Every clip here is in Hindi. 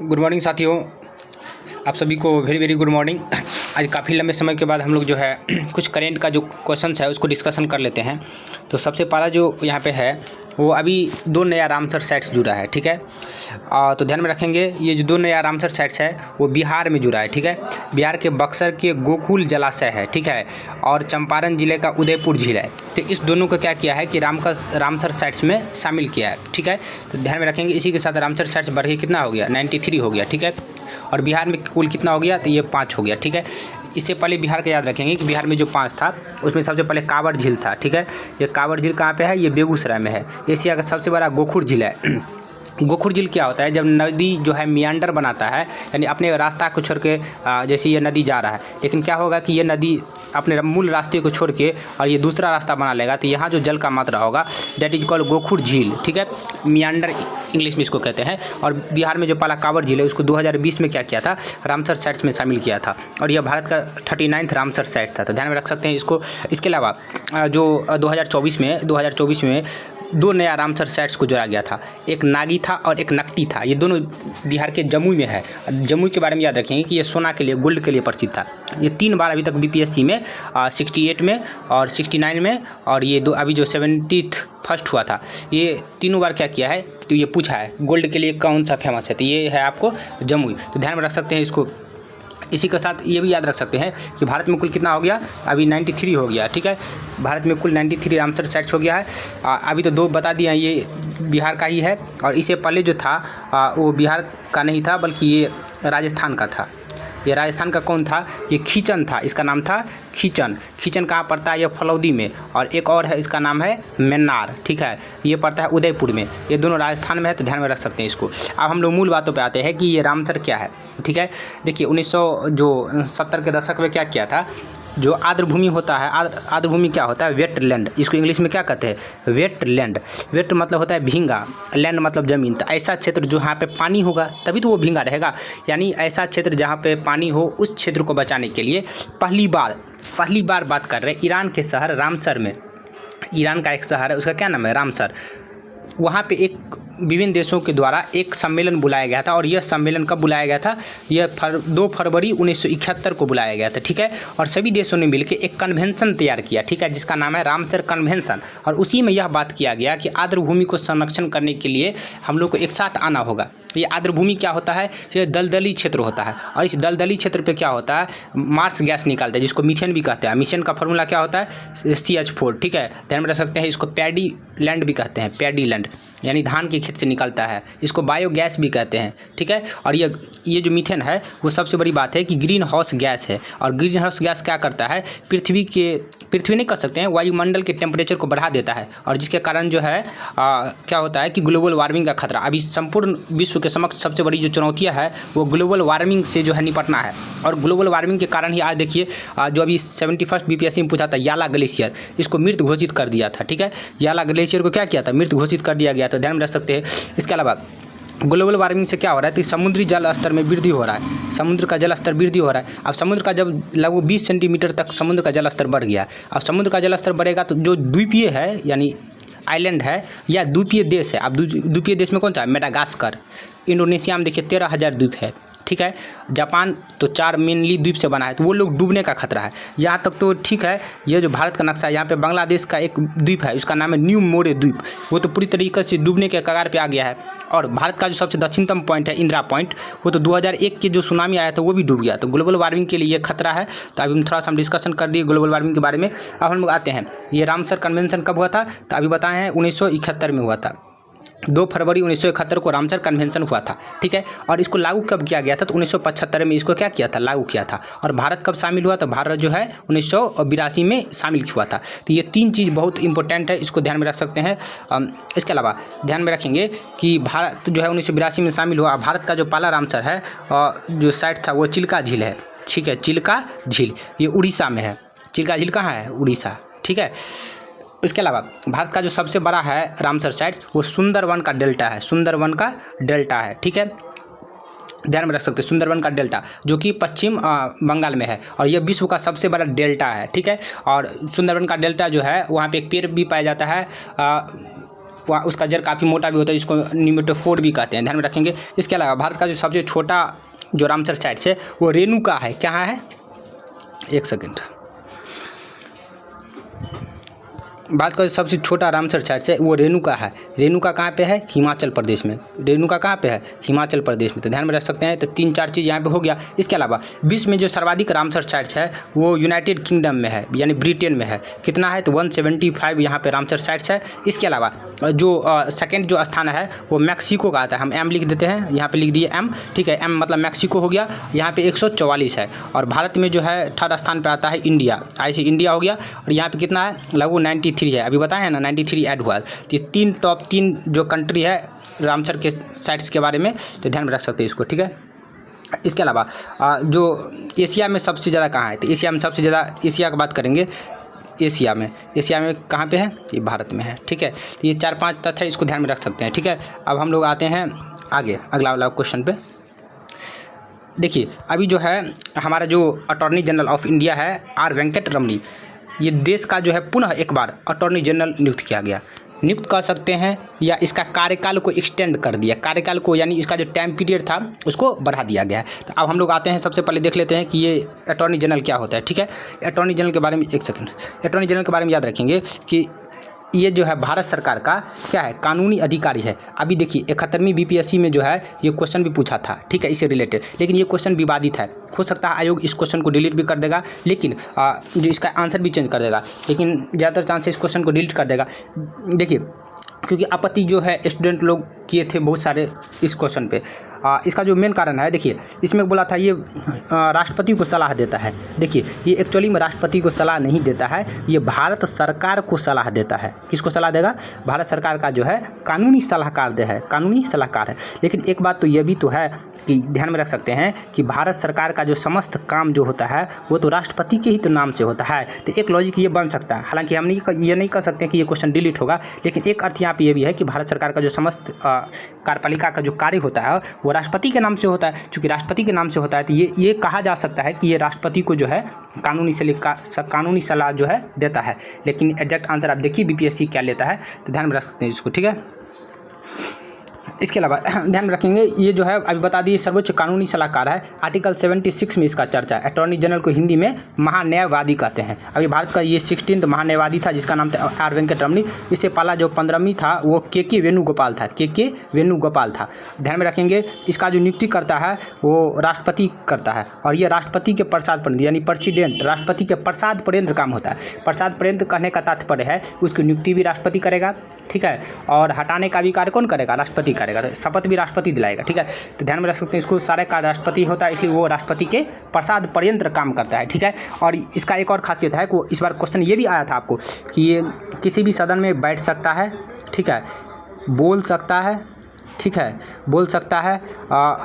गुड मॉर्निंग साथियों, आप सभी को वेरी वेरी गुड मॉर्निंग। आज काफ़ी लंबे समय के बाद हम लोग जो है कुछ करेंट का जो क्वेश्चंस है उसको डिस्कशन कर लेते हैं। तो सबसे पहला जो यहाँ पे है वो अभी दो नया रामसर साइट्स जुड़ा है, ठीक है। तो ध्यान में रखेंगे ये जो दो नया रामसर साइट्स है वो बिहार में जुड़ा है, ठीक है। बिहार के बक्सर के गोकुल जलाशय है, ठीक है, और चंपारण जिले का उदयपुर झील है। तो इस दोनों को क्या किया है कि रामसर साइट्स में शामिल किया है, ठीक है। तो ध्यान में रखेंगे इसी के साथ रामसर साइट्स बढ़ के कितना हो गया, 93 हो गया, ठीक है। और बिहार में कुल कितना हो गया, तो ये 5 हो गया, ठीक है। इससे पहले बिहार का याद रखेंगे कि बिहार में जो 5 था उसमें सबसे पहले कांवड़ झील था, ठीक है। ये कांवड़ झील कहाँ पे है, ये बेगूसराय में है। एशिया का सबसे बड़ा गोखुर झील है। गोखुर झील क्या होता है, जब नदी जो है मियांडर बनाता है, यानी अपने रास्ता को छोड़ के जैसे ये नदी जा रहा है, लेकिन क्या होगा कि ये नदी अपने मूल रास्ते को छोड़ के और ये दूसरा रास्ता बना लेगा, तो यहाँ जो जल का मात्रा होगा दैट इज कॉल्ड गोखुर झील, ठीक है। मियांडर इंग्लिश में इसको कहते हैं। और बिहार में जो पहला कांवड़ झील है उसको 2020 में क्या किया था, रामसर साइट्स में शामिल किया था, और यह भारत का 39वां रामसर साइट था। तो ध्यान में रख सकते हैं इसको। इसके अलावा जो 2024 में दो नया रामसर साइट्स को जोड़ा गया था, एक नागी था और एक नकटी था। ये दोनों बिहार के जमुई में है। जमुई के बारे में याद रखेंगे कि ये सोना के लिए, गोल्ड के लिए प्रसिद्ध था। ये 3 बार अभी तक बीपीएससी में 68 में और 69 में, और ये दो अभी जो 71st हुआ था, ये तीनों बार क्या किया है, तो ये पूछा है गोल्ड के लिए कौन सा फेमस है, तो ये है आपको जमुई। तो ध्यान में रख सकते हैं इसको। इसी के साथ ये भी याद रख सकते हैं कि भारत में कुल कितना हो गया, अभी 93 हो गया, ठीक है। भारत में कुल 93 रामसर साइट्स हो गया है। अभी तो 2 बता दिए हैं, ये बिहार का ही है। और इससे पहले जो था वो बिहार का नहीं था बल्कि ये राजस्थान का था। ये राजस्थान का कौन था, ये खींचन था, इसका नाम था खींचन। खींचन कहाँ पड़ता है, ये फलौदी में। और एक और है, इसका नाम है मेन्नार, ठीक है। ये पड़ता है उदयपुर में। ये दोनों राजस्थान में है, तो ध्यान में रख सकते हैं इसको। अब हम लोग मूल बातों पे आते हैं कि ये रामसर क्या है, ठीक है। देखिए 1970 के दशक में क्या किया था, जो आर्द्रभूमि होता है, आर्द्रभूमि क्या होता है, वेट लैंड। इसको इंग्लिश में क्या कहते हैं, वेट लैंड। वेट मतलब होता है भींगा, लैंड मतलब ज़मीन। तो ऐसा क्षेत्र जहाँ पे पानी होगा तभी तो वो भींगा रहेगा। यानी ऐसा क्षेत्र जहाँ पे पानी हो उस क्षेत्र को बचाने के लिए पहली बार बात कर रहे हैं ईरान के शहर रामसर में। ईरान का एक शहर है, उसका क्या नाम है, रामसर। वहाँ पे एक विभिन्न देशों के द्वारा एक सम्मेलन बुलाया गया था। और यह सम्मेलन कब बुलाया गया था, यह 2 फरवरी 1971 को बुलाया गया था, ठीक है। और सभी देशों ने मिलकर एक कन्वेंशन तैयार किया, ठीक है, जिसका नाम है रामसर कन्वेंशन। और उसी में यह बात किया गया कि आर्द्रभूमि को संरक्षण करने के लिए हम लोग को एक साथ आना होगा। ये आर्द्रभूमि क्या होता है, ये दलदली क्षेत्र होता है। और इस दलदली क्षेत्र पे क्या होता है, मार्स गैस निकालता है, जिसको मीथेन भी कहते हैं। मीथेन का फॉर्मूला क्या होता है, CH4, ठीक है। ध्यान में रख सकते हैं। इसको पैडी लैंड भी कहते हैं, पैडी लैंड, यानी धान के खेत से निकलता है। इसको बायोगैस भी कहते हैं, ठीक है। और ये जो मीथेन है वो सबसे बड़ी बात है कि ग्रीन हाउस गैस है। और ग्रीन हाउस गैस क्या करता है, पृथ्वी नहीं कर सकते हैं, वायुमंडल के टेम्परेचर को बढ़ा देता है। और जिसके कारण जो है क्या होता है कि ग्लोबल वार्मिंग का खतरा, अभी संपूर्ण विश्व के समक्ष सबसे बड़ी जो चुनौतियाँ है वो ग्लोबल वार्मिंग से जो है निपटना है। और ग्लोबल वार्मिंग के कारण ही आज देखिए जो अभी 71st बीपीएससी में पूछा था, याला ग्लेशियर, इसको मृत घोषित कर दिया था, ठीक है। याला ग्लेशियर को क्या किया था, मृत घोषित कर दिया गया था, ध्यान में रख सकते हैं। इसके अलावा ग्लोबल वार्मिंग से क्या हो रहा है, तो समुद्री जल स्तर में वृद्धि हो रहा है। समुद्र का जल स्तर वृद्धि हो रहा है। अब समुद्र का जब लगभग 20 सेंटीमीटर तक समुद्र का जल स्तर बढ़ गया। अब समुद्र का जल स्तर बढ़ेगा तो जो द्वीपीय है, यानी आइलैंड है या द्वीपीय देश है। अब द्वीपीय देश में कौन सा है, मेडागास्कर। इंडोनेशिया में देखिए 13,000 द्वीप है, ठीक है। जापान तो 4 मेनली द्वीप से बना है, तो वो लोग डूबने का खतरा है। यहाँ तक तो ठीक है। ये जो भारत का नक्शा है, यहाँ पे बांग्लादेश का एक द्वीप है, उसका नाम है न्यू मोरे द्वीप, वो तो पूरी तरीके से डूबने के कगार पे आ गया है। और भारत का जो सबसे दक्षिणतम पॉइंट है, इंदिरा पॉइंट, वो तो 2001 के जो सुनामी आया था वो भी डूब गया। तो ग्लोबल वार्मिंग के लिए ये खतरा है। तो अभी थोड़ा सा हम डिस्कशन कर दिए ग्लोबल वार्मिंग के बारे में। अब हम लोग आते हैं, ये रामसर कन्वेंशन कब हुआ था, तो अभी बताए हैं 1971 में हुआ था। 2 फरवरी 1971 को रामसर कन्वेंशन हुआ था, ठीक है। और इसको लागू कब किया गया था, तो 1975 में इसको क्या किया था, लागू किया था। और भारत कब शामिल हुआ, तो भारत जो है 1982 में शामिल हुआ था। तो ये 3 चीज़ बहुत इंपॉर्टेंट है, इसको ध्यान में रख सकते हैं। इसके अलावा ध्यान में रखेंगे कि भारत जो है 1982 में शामिल हुआ। भारत का जो पहला रामसर है जो साइट था वो चिल्का झील है, ठीक है। चिल्का झील ये उड़ीसा में है। चिल्का झील कहाँ है, उड़ीसा, ठीक है। इसके अलावा भारत का जो सबसे बड़ा है रामसर साइट वो सुंदरवन का डेल्टा है, सुंदरवन का डेल्टा है, ठीक है। ध्यान में रख सकते हैं सुंदरवन का डेल्टा, जो कि पश्चिम बंगाल में है। और यह विश्व का सबसे बड़ा डेल्टा है, ठीक है। और सुंदरवन का डेल्टा जो है वहाँ पे एक पेड़ भी पाया जाता है उसका जड़ काफ़ी मोटा भी होता है, जिसको निमेटोफोर भी कहते हैं, ध्यान में रखेंगे। इसके अलावा भारत का जो सबसे छोटा जो रामसर साइट्स है वो रेणुका है। क्या है? एक सेकेंड। भारत का जो सबसे छोटा रामसर साइट्स है वो रेणुका है। रेणुका कहाँ पे है? हिमाचल प्रदेश में। रेणुका कहाँ पे है? हिमाचल प्रदेश में। तो ध्यान में रख सकते हैं। तो 3-4 चीज़ यहाँ पे हो गया। इसके अलावा विश्व में जो सर्वाधिक रामसर साइट्स है वो यूनाइटेड किंगडम में है, यानी ब्रिटेन में है। कितना है? तो 175 यहाँ पे रामसर साइट्स है। इसके अलावा जो सेकेंड जो स्थान है वो मैक्सिको का आता है। हम एम लिख देते हैं, यहाँ पे लिख दिए एम, ठीक है। एम मतलब मैक्सिको हो गया, यहाँ पे 144 है। और भारत में जो है थर्ड स्थान पे आता है इंडिया, ऐसे इंडिया हो गया। और यहाँ पे कितना है? लगभग 93 है। अभी बताया है ना 93 ऐड हुआ है। तो ये टॉप 3 जो कंट्री है रामसर के साइट्स के बारे में, तो ध्यान में रख सकते हैं इसको, ठीक है। इसके अलावा जो एशिया में सबसे ज़्यादा कहाँ है? तो एशिया में सबसे ज़्यादा, एशिया की बात करेंगे, एशिया में कहाँ पे है? ये भारत में है, ठीक है। तो ये 4-5 तथ्य है, इसको ध्यान में रख सकते हैं, ठीक है। अब हम लोग आते हैं आगे अगला वाला क्वेश्चन पे। देखिए अभी जो है हमारा जो अटॉर्नी जनरल ऑफ इंडिया है आर वेंकट रमनी, ये देश का जो है पुनः एक बार अटॉर्नी जनरल नियुक्त किया गया। नियुक्त कर सकते हैं या इसका कार्यकाल को एक्सटेंड कर दिया, कार्यकाल को, यानी इसका जो टाइम पीरियड था उसको बढ़ा दिया गया है। तो अब हम लोग आते हैं, सबसे पहले देख लेते हैं कि ये अटॉर्नी जनरल क्या होता है, ठीक है। अटॉर्नी जनरल के बारे में एक सेकंड, अटॉर्नी जनरल के बारे में याद रखेंगे कि ये जो है भारत सरकार का क्या है? कानूनी अधिकारी है। अभी देखिए 71वीं बीपीएससी में जो है ये क्वेश्चन भी पूछा था, ठीक है, इससे रिलेटेड, लेकिन ये क्वेश्चन विवादित है। हो सकता है आयोग इस क्वेश्चन को डिलीट भी कर देगा, लेकिन जो इसका आंसर भी चेंज कर देगा, लेकिन ज़्यादातर चांस इस क्वेश्चन को डिलीट कर देगा। देखिए क्योंकि आपत्ति जो है स्टूडेंट लोग किए थे बहुत सारे इस क्वेश्चन पे। इसका जो मेन कारण है, देखिए इसमें बोला था ये राष्ट्रपति को सलाह देता है। देखिए ये एक्चुअली में राष्ट्रपति को सलाह नहीं देता है, ये भारत सरकार को सलाह देता है। किसको सलाह देगा? भारत सरकार का जो है कानूनी सलाहकार है, कानूनी सलाहकार है। लेकिन एक बात तो ये भी तो है कि ध्यान में रख सकते हैं कि भारत सरकार का जो समस्त काम जो होता है वो तो राष्ट्रपति के ही तो नाम से होता है। तो एक लॉजिक ये बन सकता है, हालांकि हम ये नहीं कह सकते कि ये क्वेश्चन डिलीट होगा, लेकिन एक अर्थ यहाँ पे ये भी है कि भारत सरकार का जो समस्त कार्यपालिका का जो कार्य होता है वो राष्ट्रपति के नाम से होता है। चूँकि राष्ट्रपति के नाम से होता है तो ये कहा जा सकता है कि ये राष्ट्रपति को जो है कानूनी सलाह जो है देता है। लेकिन एग्जैक्ट आंसर आप देखिए बीपीएससी क्या लेता है, तो ध्यान में रख सकते हैं इसको, ठीक है। इसके अलावा ध्यान में रखेंगे ये जो है अभी बता दिए सर्वोच्च कानूनी सलाहकार है। आर्टिकल 76 में इसका चर्चा है। अटॉर्नी जनरल को हिंदी में महान्यायवादी कहते हैं। अभी भारत का ये 16th महान्यायवादी था जिसका नाम था आर वेंकट रमनी। इससे पहला जो 15वीं था वो के वेणुगोपाल था, के वेणुगोपाल था। ध्यान में रखेंगे इसका जो नियुक्ति करता है वो राष्ट्रपति करता है, और ये राष्ट्रपति के प्रसाद पर्यंत, यानी प्रेसिडेंट, राष्ट्रपति के प्रसाद पर्यंत काम होता है। प्रसाद पर्यंत कहने का तात्पर्य है उसकी नियुक्ति भी राष्ट्रपति करेगा, ठीक है, और हटाने का भी कार्य कौन करेगा? राष्ट्रपति करेगा। तो शपथ भी राष्ट्रपति दिलाएगा, ठीक है। तो ध्यान में रख सकते हैं इसको, सारे कार्य राष्ट्रपति होता है, इसलिए वो राष्ट्रपति के प्रसाद पर्यंत काम करता है, ठीक है। और इसका एक और खासियत है कि इस बार क्वेश्चन ये भी आया था आपको कि ये किसी भी सदन में बैठ सकता है, ठीक है, बोल सकता है, ठीक है, बोल सकता है,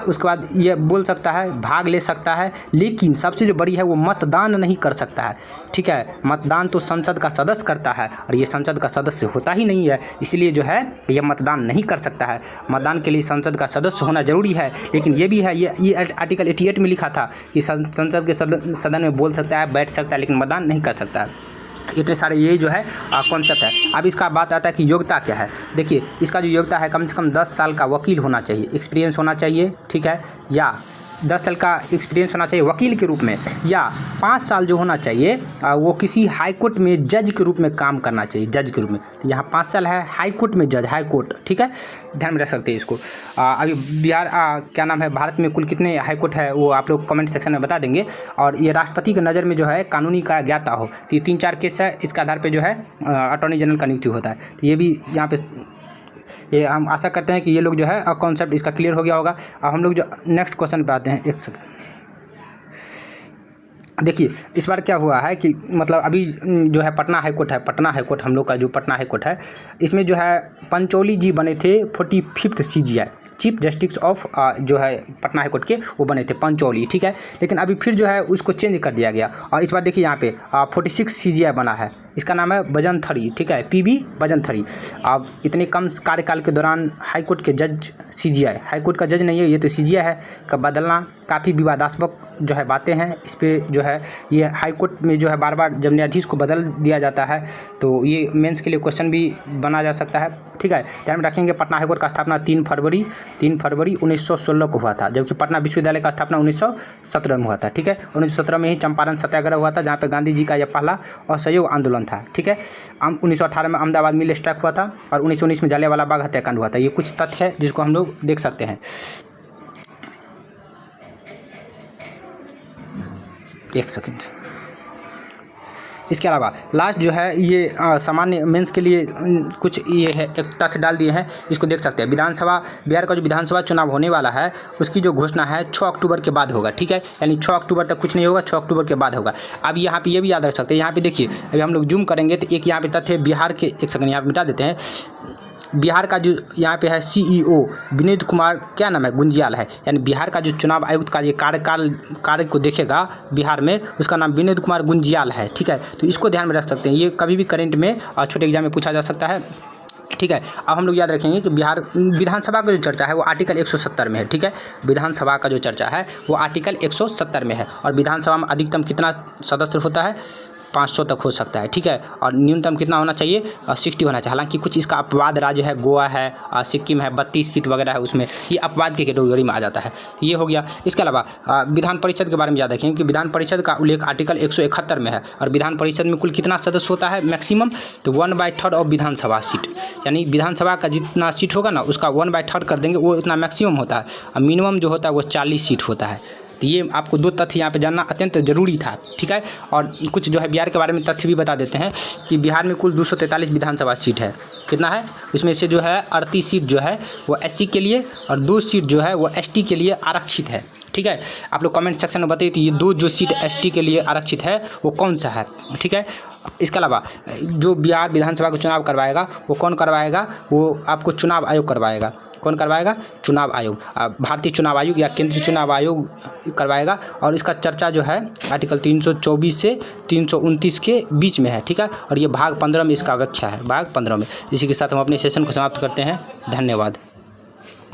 उसके बाद ये बोल सकता है, भाग ले सकता है, लेकिन सबसे जो बड़ी है वो मतदान नहीं कर सकता है, ठीक है। मतदान तो संसद का सदस्य करता है और ये संसद का सदस्य होता ही नहीं है, इसलिए जो है ये मतदान नहीं कर सकता है। मतदान के लिए संसद का सदस्य होना जरूरी है, लेकिन ये भी है, ये आर्टिकल 88 में लिखा था कि संसद के सदन में बोल सकता है, बैठ सकता है, लेकिन मतदान नहीं कर सकता है। इतने सारे ये जो है कॉन्सेप्ट है। अब इसका बात आता है कि योग्यता क्या है। देखिए इसका जो योग्यता है कम से कम 10 साल का वकील होना चाहिए, एक्सपीरियंस होना चाहिए, ठीक है, या 10 साल का एक्सपीरियंस होना चाहिए वकील के रूप में, या 5 साल जो होना चाहिए वो किसी हाई कोर्ट में जज के रूप में काम करना चाहिए, जज के रूप में। तो यहाँ 5 साल है हाई कोर्ट में जज, हाई कोर्ट, ठीक है, ध्यान में रख सकते हैं इसको। अभी बिहार क्या नाम है, भारत में कुल कितने हाई कोर्ट है वो आप लोग कमेंट सेक्शन में बता देंगे। और ये राष्ट्रपति की नज़र में जो है कानूनी का ज्ञाता हो, तो ये 3-4 केस है, इसके आधार पर जो है अटॉर्नी जनरल का नियुक्ति होता है। तो ये भी यहाँ पे ये हम आशा करते हैं कि ये लोग जो है कॉन्सेप्ट इसका क्लियर हो गया होगा। अब हम लोग जो नेक्स्ट क्वेश्चन पे आते हैं, एक सेकंड। देखिए इस बार क्या हुआ है कि मतलब अभी जो है पटना हाई कोर्ट है, पटना हाई कोर्ट हम लोग का जो पटना हाई कोर्ट है, इसमें जो है पंचोली जी बने थे 45th CGI chief justice of जो है पटना हाई कोर्ट के वो बने थे पंचौली, ठीक है। लेकिन अभी फिर जो है उसको चेंज कर दिया गया और इस बार देखिए यहाँ पे 46 CGI बना है, इसका नाम है बजनथरी, ठीक है, PB बजनथरी। अब इतने कम कार्यकाल के दौरान हाई कोर्ट के जज CGI, हाई कोर्ट का जज नहीं है ये तो CGI है, का बदलना काफ़ी विवादास्पद जो है बातें हैं। इस पर जो है ये हाई कोर्ट में जो है बार बार जब न्यायाधीश को बदल दिया जाता है तो ये मेंस के लिए क्वेश्चन भी बना जा सकता है, ठीक है। ध्यान में रखेंगे पटना हाई कोर्ट का स्थापना 3 फरवरी 1916 को हुआ था, जबकि पटना विश्वविद्यालय का स्थापना 1917 में हुआ था, ठीक है। 1917 में ही चंपारण सत्याग्रह हुआ था जहाँ पे गांधी जी का यह पहला असहयोग आंदोलन था, ठीक है। 1918 में अहमदाबाद मिल स्ट्राइक हुआ था और 1919 में जलियांवाला बाग हत्याकांड हुआ था। ये कुछ तथ्य है जिसको हम लोग देख सकते हैं। एक सेकंड। इसके अलावा लास्ट जो है ये सामान्य मेंस के लिए कुछ ये है एक तथ्य डाल दिए हैं, इसको देख सकते हैं। विधानसभा बिहार का जो विधानसभा चुनाव होने वाला है उसकी जो घोषणा है 6 अक्टूबर के बाद होगा, ठीक है। यानी 6 अक्टूबर तक कुछ नहीं होगा, 6 अक्टूबर के बाद होगा। अब यहाँ पे ये भी याद रख सकते हैं, यहाँ पे देखिए अभी हम लोग जूम करेंगे तो एक यहाँ पे तथ्य बिहार के, एक सेकंड यहाँ पे मिटा देते हैं। बिहार का जो यहाँ पे है CEO विनीत कुमार क्या नाम है गुंजियाल है, यानी बिहार का जो चुनाव आयुक्त का ये कार्य को देखेगा बिहार में, उसका नाम विनीत कुमार गुंजियाल है, ठीक है। तो इसको ध्यान में रख सकते हैं, ये कभी भी करंट में और छोटे एग्जाम में पूछा जा सकता है, ठीक है। अब हम लोग याद रखेंगे कि बिहार विधानसभा का जो चर्चा है वो आर्टिकल 170 में है, ठीक है। विधानसभा का जो चर्चा है वो आर्टिकल 170 में है और विधानसभा में अधिकतम कितना सदस्य होता है 500 तक हो सकता है, ठीक है। और न्यूनतम कितना होना चाहिए 60 होना चाहिए। हालांकि कुछ इसका अपवाद राज्य है, गोवा है, सिक्किम है, 32 सीट वगैरह है, उसमें ये अपवाद की कैटेगरी में आ जाता है। ये हो गया। इसके अलावा विधान परिषद के बारे में याद रखें कि विधान परिषद का उल्लेख आर्टिकल 171 में है और विधान परिषद में कुल कितना सदस्य होता है मैक्सिमम, तो 1/3 ऑफ विधानसभा सीट, यानी विधानसभा का जितना सीट होगा ना उसका 1/3 कर देंगे, वो इतना मैक्सिमम होता है। और मिनिमम जो होता है वो 40 सीट होता है। तो ये आपको 2 तथ्य यहाँ पे जानना अत्यंत ज़रूरी था, ठीक है। और कुछ जो है बिहार के बारे में तथ्य भी बता देते हैं कि बिहार में कुल 243 विधानसभा सीट है। कितना है उसमें से जो है 38 सीट जो है वो SC के लिए और 2 सीट जो है वो ST के लिए आरक्षित है, ठीक है। आप लोग कमेंट सेक्शन में बताइए तो ये 2 जो सीट ST के लिए आरक्षित है वो कौन सा है, ठीक है। इसके अलावा जो बिहार विधानसभा का चुनाव करवाएगा वो कौन करवाएगा, वो आपको चुनाव आयोग करवाएगा। कौन करवाएगा? चुनाव आयोग, भारतीय चुनाव आयोग या केंद्रीय चुनाव आयोग करवाएगा। और इसका चर्चा जो है आर्टिकल 324 से 329 के बीच में है, ठीक है। और ये भाग 15 में इसका व्याख्या है, भाग 15 में। इसी के साथ हम अपने सेशन को समाप्त करते हैं। धन्यवाद।